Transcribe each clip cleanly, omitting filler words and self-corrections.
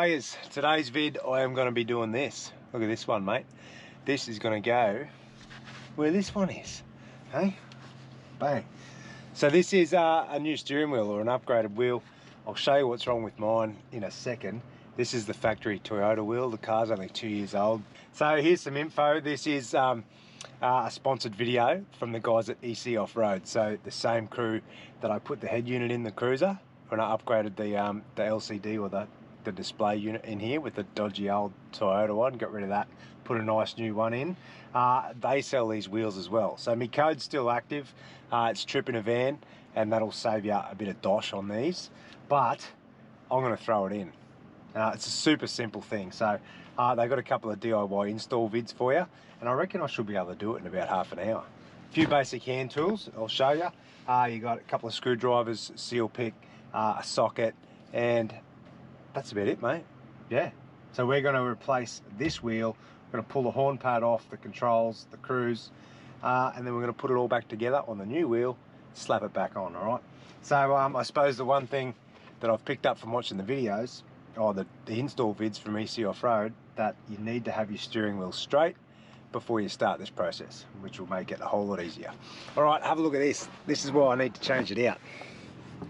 players, today's vid I am going to be doing this. Look at this one, mate. This is going to go where this one is. Hey? Bang. So this is a new steering wheel or an upgraded wheel. I'll show you what's wrong with mine in a second. This is the factory Toyota wheel. The car's only 2 years old. So here's some info. This is a sponsored video from the guys at EC Off-Road. So the same crew that I put the head unit in the Cruiser when I upgraded the LCD or the display unit in here with the dodgy old Toyota one, got rid of that, put a nice new one in. They sell these wheels as well. So my code's still active. It's tripping a van, and that'll save you a bit of dosh on these, but I'm going to throw it in. It's a super simple thing. So they've got a couple of DIY install vids for you, and I reckon I should be able to do it in about half an hour. A few basic hand tools I'll show you. You got a couple of screwdrivers, seal pick, a socket, and that's about it, mate. Yeah. So we're going to replace this wheel. We're going to pull the horn pad off, the controls, the cruise, and then we're going to put it all back together on the new wheel, slap it back on, all right? So I suppose the one thing that I've picked up from watching the videos, or the install vids from EC Off-Road, that you need to have your steering wheel straight before you start this process, which will make it a whole lot easier. All right, have a look at this. This is why I need to change it out.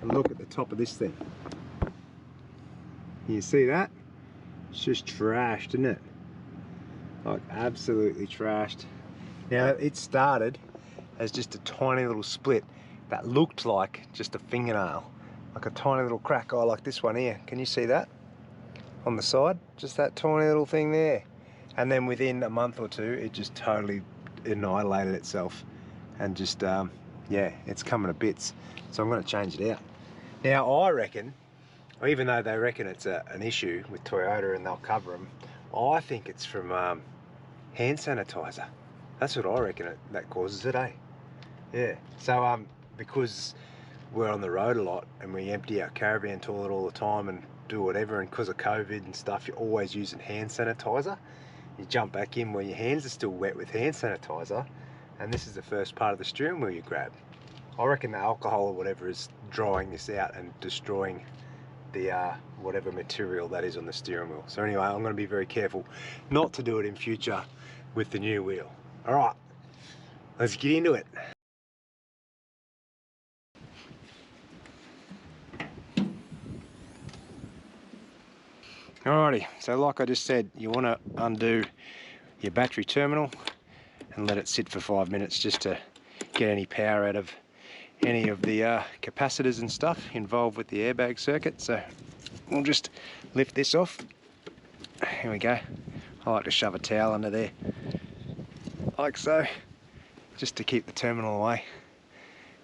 And look at the top of this thing. You see that? It's just trashed, isn't it? Like absolutely trashed. Now it started as just a tiny little split that looked like just a fingernail, like a tiny little crack. Oh, like this one here. Can you see that? On the side, just that tiny little thing there. And then within a month or two, it just totally annihilated itself, and just yeah, it's coming to bits. So I'm going to change it out. Now I reckon, even though they reckon it's an issue with Toyota and they'll cover them, I think it's from hand sanitizer. That's what I reckon that causes it, eh? Yeah. So because we're on the road a lot and we empty our caravan toilet all the time and do whatever, and because of COVID and stuff, you're always using hand sanitizer. You jump back in where your hands are still wet with hand sanitizer, and this is the first part of the steering wheel you grab. I reckon the alcohol or whatever is drying this out and destroying the whatever material that is on the steering wheel. So anyway, I'm going to be very careful not to do it in future with the new wheel. All right, let's get into it. Alrighty, so like I just said, you want to undo your battery terminal and let it sit for 5 minutes just to get any power out of any of the capacitors and stuff involved with the airbag circuit. So we'll just lift this off. Here we go. I like to shove a towel under there, like so, just to keep the terminal away.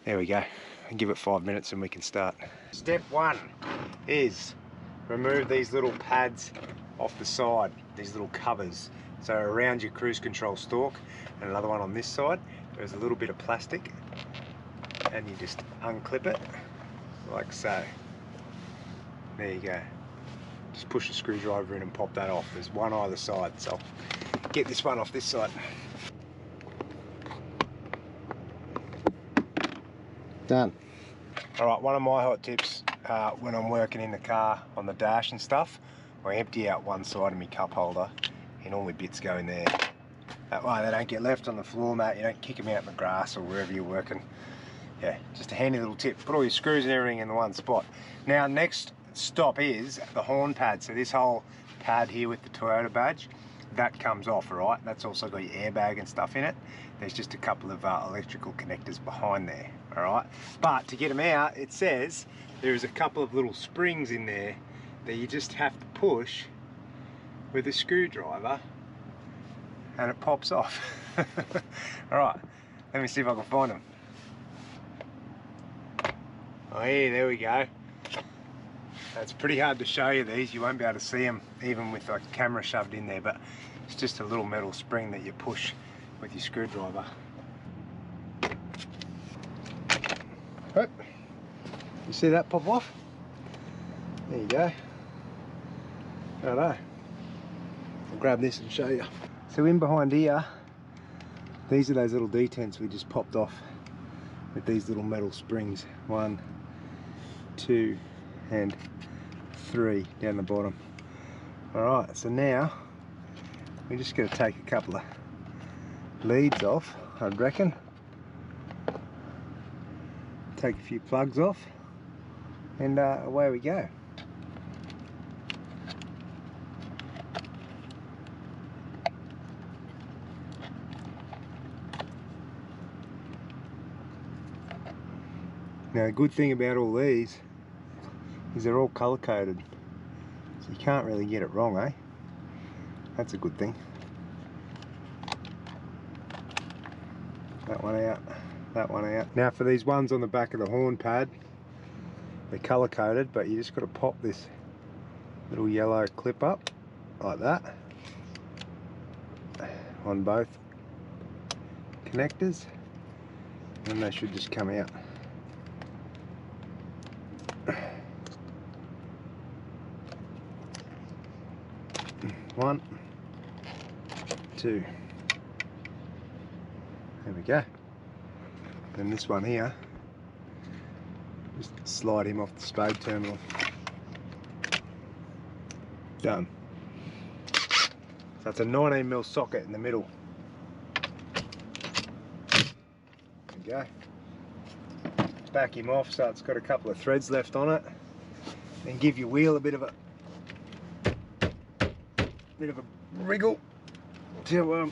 There we go. And give it 5 minutes and we can start. Step one is remove these little pads off the side, these little covers. So around your cruise control stalk, and another one on this side, there's a little bit of plastic, and you just unclip it like so. There you go. Just push a screwdriver in and pop that off. There's one either side, so I'll get this one off this side. Done. Alright, one of my hot tips when I'm working in the car on the dash and stuff, I empty out one side of my cup holder and all my bits go in there. That way they don't get left on the floor mat, you don't kick them out in the grass or wherever you're working. Yeah, just a handy little tip. Put all your screws and everything in the one spot. Now next stop is the horn pad. So this whole pad here with the Toyota badge, that comes off, alright? That's also got your airbag and stuff in it. There's just a couple of electrical connectors behind there, alright? But to get them out, it says there's a couple of little springs in there that you just have to push with a screwdriver and it pops off. Alright, let me see if I can find them. Oh yeah, there we go. It's pretty hard to show you these. You won't be able to see them even with like a camera shoved in there, but it's just a little metal spring that you push with your screwdriver. Oh, you see that pop off? There you go. Righto. I'll grab this and show you. So in behind here, these are those little detents we just popped off with these little metal springs. 1, 2, and 3 down the bottom. Alright, so now we're just going to take a couple of leads off, I'd reckon. Take a few plugs off, and away we go. Now the good thing about all these is they're all colour coded, so you can't really get it wrong, eh? That's a good thing. That one out, that one out. Now for these ones on the back of the horn pad, they're colour coded, but you just got to pop this little yellow clip up like that on both connectors, and they should just come out. One, two. There we go. Then this one here, just slide him off the spade terminal. Done. So it's a 19mm socket in the middle. There we go. Back him off so it's got a couple of threads left on it. Then give your wheel a bit of a wriggle to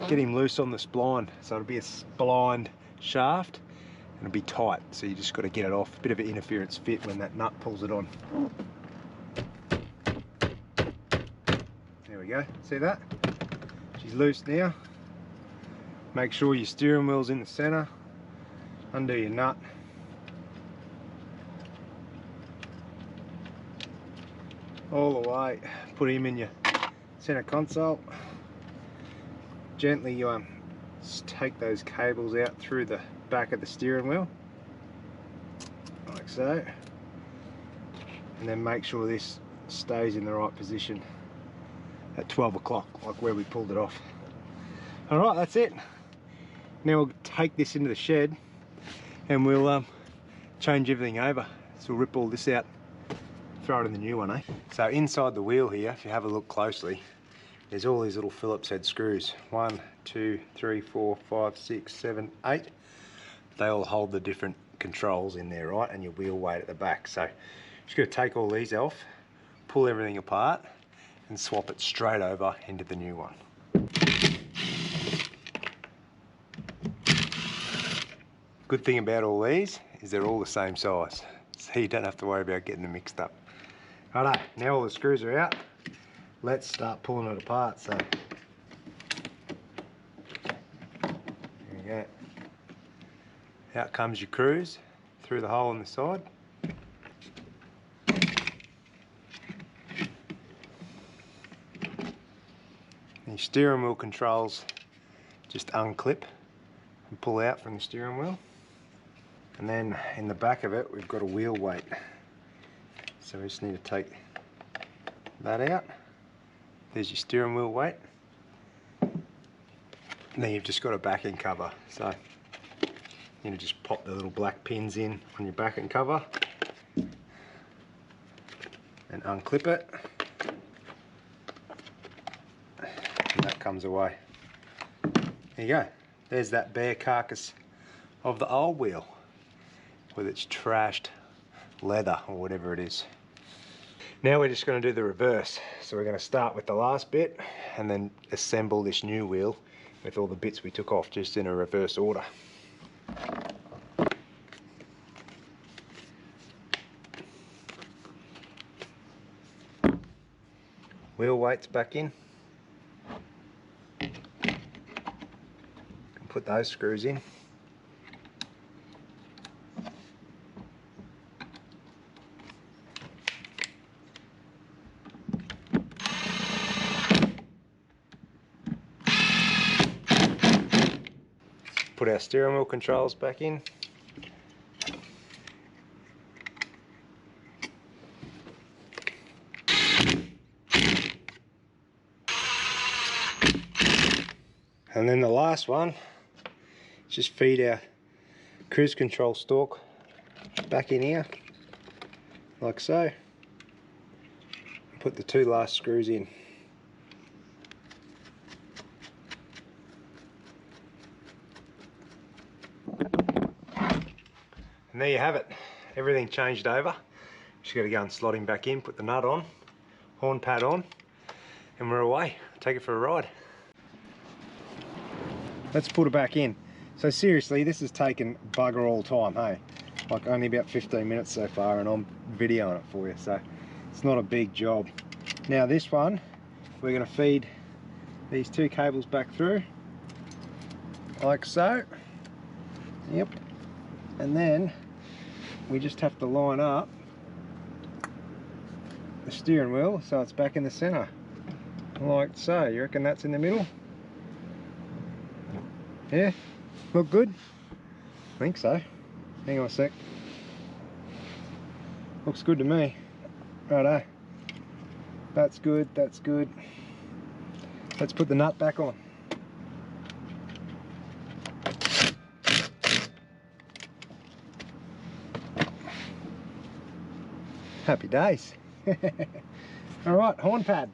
get him loose on the spline. So it'll be a splined shaft and it'll be tight, so you just got to get it off. A bit of an interference fit when that nut pulls it on. There we go, see that? She's loose now. Make sure your steering wheel's in the centre. Undo your nut. All the way, put him in your centre console. Gently you just take those cables out through the back of the steering wheel, like so, and then make sure this stays in the right position at 12 o'clock, like where we pulled it off. Alright, that's it. Now we'll take this into the shed and we'll change everything over. So we'll rip all this out, throw it in the new one, eh? So inside the wheel here, if you have a look closely, there's all these little Phillips head screws. 1, 2, 3, 4, 5, 6, 7, 8. They all hold the different controls in there, right? And your wheel weight at the back. So just going to take all these off, pull everything apart, and swap it straight over into the new one. Good thing about all these is they're all the same size, so you don't have to worry about getting them mixed up. Righto, now all the screws are out. Let's start pulling it apart. So there you go. Out comes your cruise through the hole in the side. Your steering wheel controls just unclip and pull out from the steering wheel. And then in the back of it we've got a wheel weight. So we just need to take that out. There's your steering wheel weight. And then you've just got a backing cover. So you need to just pop the little black pins in on your backing cover and unclip it. And that comes away. There you go. There's that bare carcass of the old wheel with its trashed leather or whatever it is. Now we're just going to do the reverse. So we're going to start with the last bit and then assemble this new wheel with all the bits we took off, just in a reverse order. Wheel weights back in. Put those screws in. Put our steering wheel controls back in. And then the last one, just feed our cruise control stalk back in here, like so. put the 2 last screws in. And there you have it. Everything changed over. Just got to go and slot him back in, put the nut on, horn pad on, and we're away. Take it for a ride. Let's put it back in. So seriously, this has taken bugger all time, hey? Like only about 15 minutes so far, and I'm videoing it for you, so it's not a big job. Now this one, we're going to feed these 2 cables back through, like so. Yep. And then we just have to line up the steering wheel so it's back in the center, like so. You reckon that's in the middle? Yeah? Look good? I think so. Hang on a sec. Looks good to me. Righto. That's good, that's good. Let's put the nut back on. Happy days. Alright, horn pad.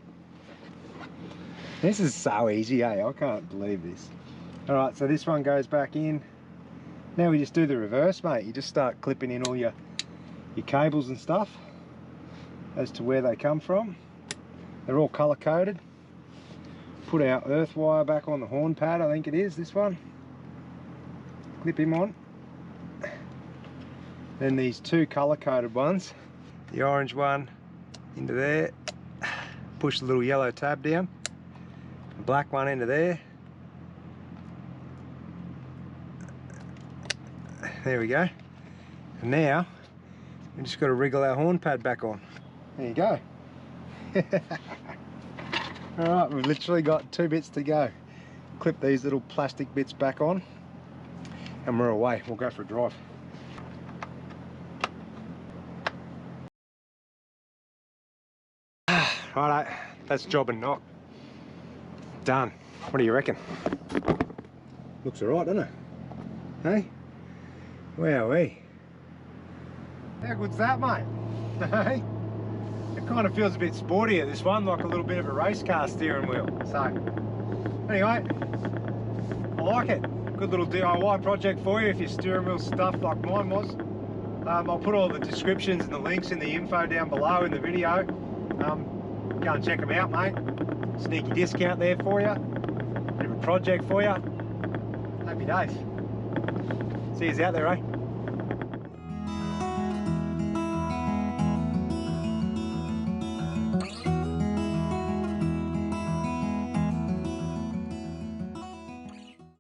This is so easy, eh? I can't believe this. Alright, so this one goes back in. Now we just do the reverse, mate. You just start clipping in all your cables and stuff as to where they come from. They're all colour coded. Put our earth wire back on the horn pad, I think it is, this one. Clip him on. Then these 2 colour coded ones. The orange one into there. Push the little yellow tab down. The black one into there. There we go. And now we just got to wriggle our horn pad back on. There you go. Alright, we've literally got 2 bits to go. Clip these little plastic bits back on and we're away. We'll go for a drive. Righto, that's job and knock. Done. What do you reckon? Looks alright, doesn't it? Hey? Wowee. How good's that, mate? Hey? It kind of feels a bit sportier, this one, like a little bit of a race car steering wheel. So, anyway, I like it. Good little DIY project for you if your steering wheel's stuffed like mine was. I'll put all the descriptions and the links in the info down below in the video. Go and check them out, mate. Sneaky discount there for you. Bit of a project for you. Happy days. See yous out there, eh?